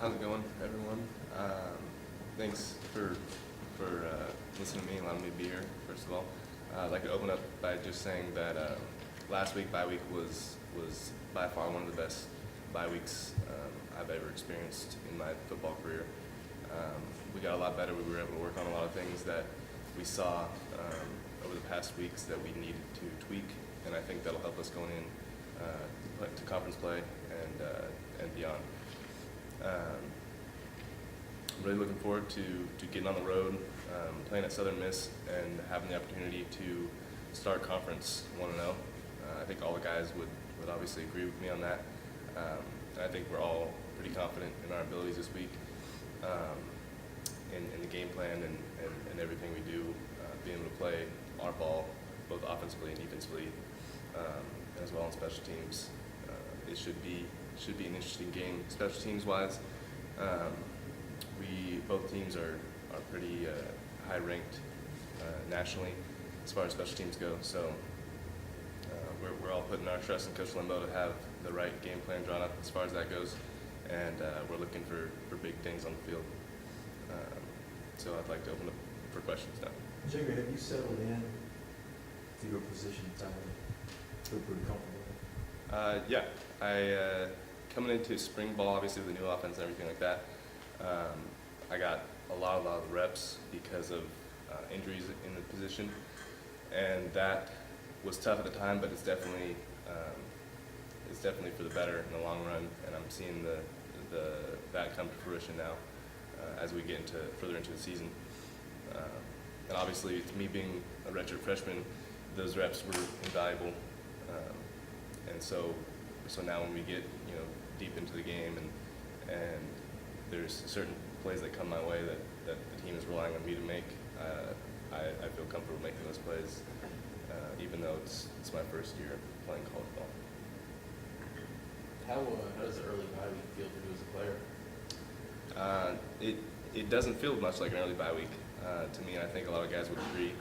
How's it going, everyone? Thanks for listening to me and allowing me to be here, first of all. I'd like to open up by just saying that last week, bye week, was by far one of the best bye weeks I've ever experienced in my football career. We got a lot better. We were able to work on a lot of things that we saw over the past weeks that we needed to tweak, and I think that'll help us going in to conference play and beyond. I'm really looking forward to getting on the road, playing at Southern Miss, and having the opportunity to start conference 1-0. I think all the guys would obviously agree with me on that. And I think we're all pretty confident in our abilities this week, in the game plan and everything we do, being able to play our ball both offensively and defensively, as well on special teams. It should be an interesting game, special teams wise. Both teams are pretty high ranked nationally as far as special teams go. So we're all putting our trust in Coach Limbo to have the right game plan drawn up as far as that goes, and we're looking for big things on the field. So I'd like to open up for questions now. Jaeger, have you settled in to your position entirely? Feel pretty comfortable? Yeah, I coming into spring ball, obviously with the new offense and everything like that, I got a lot of reps because of injuries in the position, and that was tough at the time, but it's definitely for the better in the long run, and I'm seeing that come to fruition now as we get further into the season. And obviously, to me being a redshirt freshman, those reps were invaluable, and so now when we get deep into the game and there's certain plays that come my way that the team is relying on me to make, I feel comfortable making those plays, even though it's my first year playing college ball. How does the early bye week feel for you as a player? It doesn't feel much like an early bye week to me, and I think a lot of guys would agree.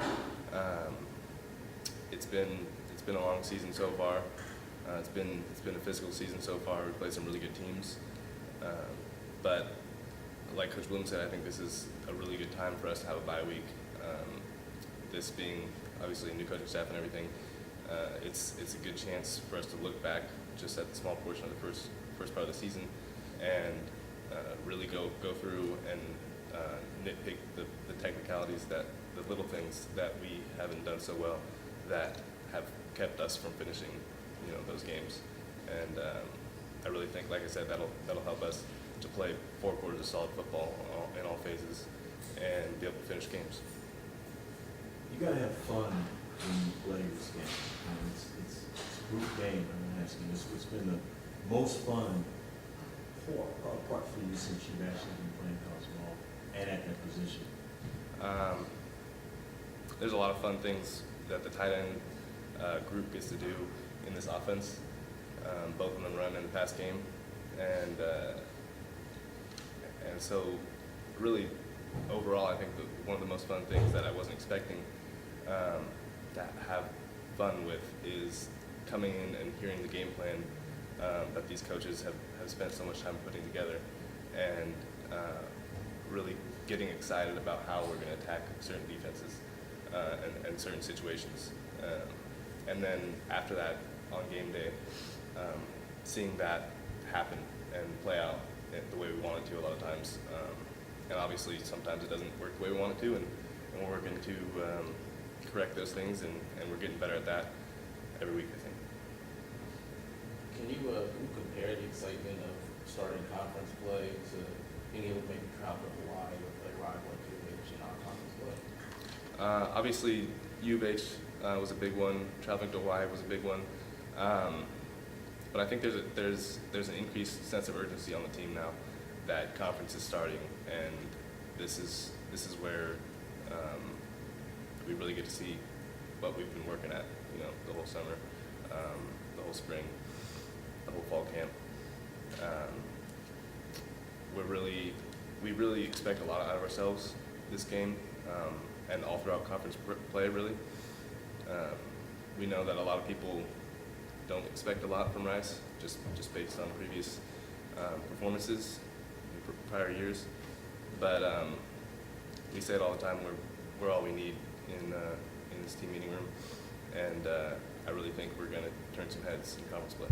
It's been a long season so far. It's been a physical season so far. We played some really good teams, but like Coach Bloom said, I think this is a really good time for us to have a bye week. This being obviously a new coaching staff and everything, it's a good chance for us to look back just at the small portion of the first part of the season and really go through and nitpick the technicalities, the little things that we haven't done so well that have kept us from finishing those games. And I really think, like I said, that'll help us to play 4 quarters of solid football in all phases and be able to finish games. You gotta have fun when you play this game. It's a group game. I'm asking this. What's been the most fun part for you since you've actually been playing college ball and at that position? There's a lot of fun things that the tight end group gets to do in this offense, both in the run and the pass game, and so really overall, I think one of the most fun things that I wasn't expecting to have fun with is coming in and hearing the game plan that these coaches have spent so much time putting together, and really getting excited about how we're going to attack certain defenses and certain situations. And then after that, on game day, seeing that happen and play out the way we want it to a lot of times. And obviously, sometimes it doesn't work the way we want it to, and we're working to correct those things, and we're getting better at that every week, I think. Can you compare the excitement of starting conference play to being able to maybe travel to Hawaii or play rival UH in our conference play? Obviously, U of H was a big one. Traveling to Hawaii was a big one. But I think there's an increased sense of urgency on the team now that conference is starting, and this is where we really get to see what we've been working at, the whole summer, the whole spring, the whole fall camp. We really expect a lot out of ourselves this game, and all throughout conference play, really. We know that a lot of people don't expect a lot from Rice, just based on previous performances, prior years. But we say it all the time. We're all we need in this team meeting room, and I really think we're going to turn some heads in conference play.